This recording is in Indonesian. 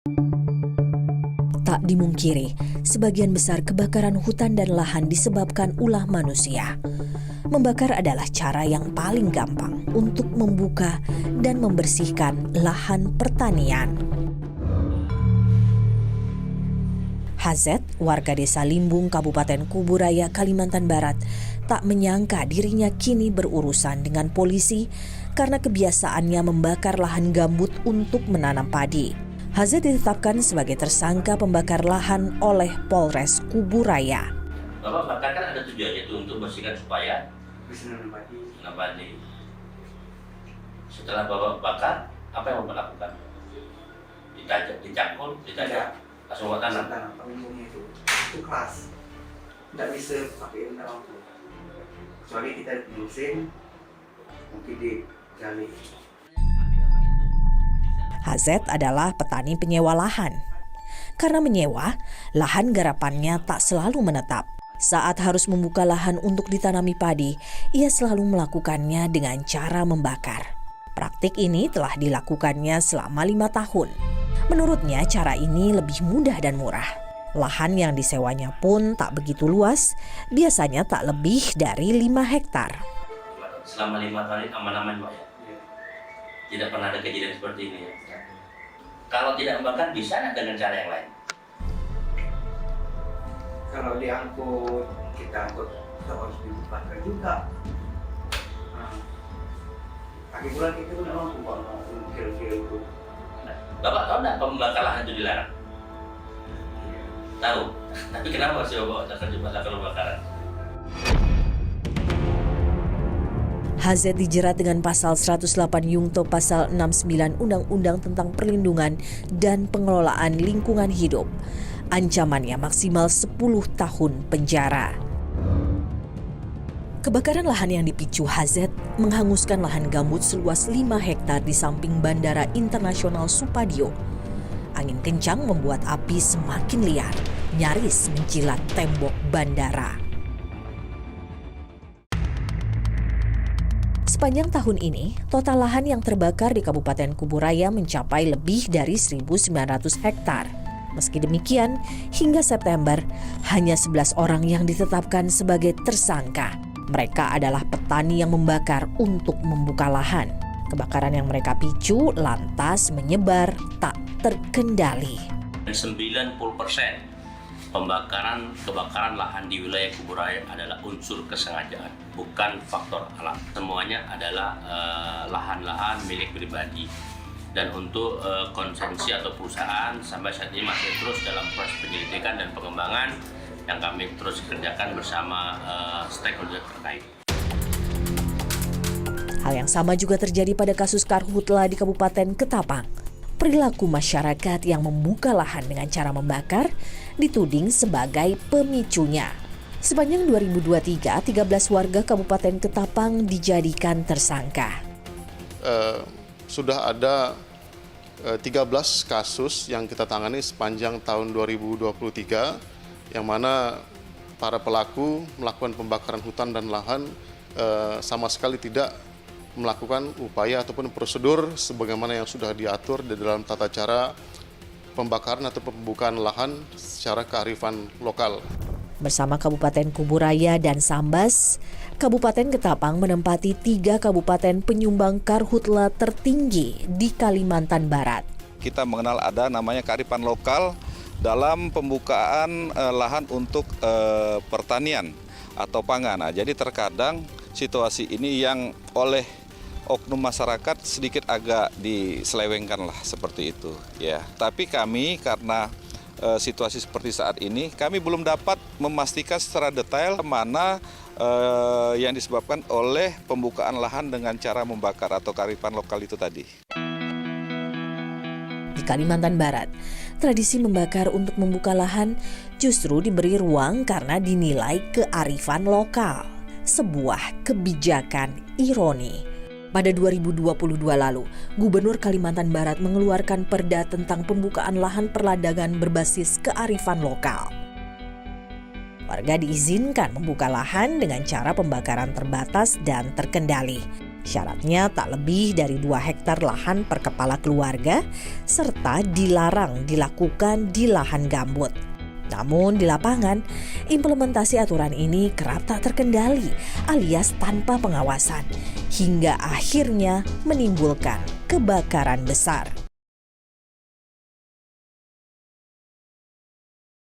Tak dimungkiri, sebagian besar kebakaran hutan dan lahan disebabkan ulah manusia. Membakar adalah cara yang paling gampang untuk membuka dan membersihkan lahan pertanian. Hazet, warga desa Limbung, Kabupaten Kuburaya, Kalimantan Barat, tak menyangka dirinya kini berurusan dengan polisi karena kebiasaannya membakar lahan gambut untuk menanam padi. Hazet ditetapkan sebagai tersangka pembakar lahan oleh Polres Kuburaya. Bapak bakar kan ada tujuannya itu untuk bersihkan supaya bisa nanam padi. Setelah Bapak bakar, apa yang Bapak lakukan? Dicangkul, langsung buat tanam. Penghubungnya itu keras, tidak bisa pakai rendah lampu. Kecuali kita mesin, mungkin digali. Hazet adalah petani penyewa lahan. Karena menyewa, lahan garapannya tak selalu menetap. Saat harus membuka lahan untuk ditanami padi, ia selalu melakukannya dengan cara membakar. Praktik ini telah dilakukannya selama 5 tahun. Menurutnya cara ini lebih mudah dan murah. Lahan yang disewanya pun tak begitu luas, biasanya tak lebih dari 5 hektar. Selama 5 tahun ini aman-aman Pak ya? Tidak pernah ada kejadian seperti ini ya? Kalau tidak membakar bisa nggak dengan cara yang lain? Kalau diangkut, kita harus dibakar juga. Pagi bulan kita udah mampu kira-kira itu. Bapak tahu nggak pembakar lahan itu dilarang? Tahu. Tapi kenapa sih Bapak lakukan pembakaran? Hazet dijerat dengan pasal 108 Yungto pasal 69 Undang-Undang tentang Perlindungan dan Pengelolaan Lingkungan Hidup. Ancamannya maksimal 10 tahun penjara. Kebakaran lahan yang dipicu Hazet menghanguskan lahan gambut seluas 5 hektar di samping Bandara Internasional Supadio. Angin kencang membuat api semakin liar, nyaris menjilat tembok bandara. Sepanjang tahun ini, total lahan yang terbakar di Kabupaten Kuburaya mencapai lebih dari 1.900 hektar. Meski demikian, hingga September, hanya 11 orang yang ditetapkan sebagai tersangka. Mereka adalah petani yang membakar untuk membuka lahan. Kebakaran yang mereka picu lantas menyebar tak terkendali. 90% kebakaran lahan di wilayah Kuburaya adalah unsur kesengajaan, bukan faktor alam. Semuanya adalah lahan-lahan milik pribadi. Dan untuk konsumsi atau perusahaan sampai saat ini masih terus dalam proses penyelidikan dan pengembangan yang kami terus kerjakan bersama stakeholder terkait. Hal yang sama juga terjadi pada kasus karhutla di Kabupaten Ketapang. Perilaku masyarakat yang membuka lahan dengan cara membakar dituding sebagai pemicunya. Sepanjang 2023, 13 warga Kabupaten Ketapang dijadikan tersangka. Sudah ada 13 kasus yang kita tangani sepanjang tahun 2023, yang mana para pelaku melakukan pembakaran hutan dan lahan sama sekali tidak melakukan upaya ataupun prosedur sebagaimana yang sudah diatur di dalam tata cara pembakaran atau pembukaan lahan secara kearifan lokal. Bersama Kabupaten Kuburaya dan Sambas, Kabupaten Ketapang menempati 3 kabupaten penyumbang karhutla tertinggi di Kalimantan Barat. Kita mengenal ada namanya kearifan lokal dalam pembukaan lahan untuk pertanian atau pangan. Nah, jadi terkadang situasi ini yang oleh oknum masyarakat sedikit agak diselewengkan lah seperti itu ya. Tapi kami karena situasi seperti saat ini kami belum dapat memastikan secara detail mana yang disebabkan oleh pembukaan lahan dengan cara membakar atau kearifan lokal itu tadi. Di Kalimantan Barat, tradisi membakar untuk membuka lahan justru diberi ruang karena dinilai kearifan lokal. Sebuah kebijakan ironi. Pada 2022 lalu, Gubernur Kalimantan Barat mengeluarkan perda tentang pembukaan lahan perladangan berbasis kearifan lokal. Warga diizinkan membuka lahan dengan cara pembakaran terbatas dan terkendali. Syaratnya tak lebih dari 2 hektar lahan per kepala keluarga, serta dilarang dilakukan di lahan gambut. Namun di lapangan, implementasi aturan ini kerap tak terkendali alias tanpa pengawasan, hingga akhirnya menimbulkan kebakaran besar.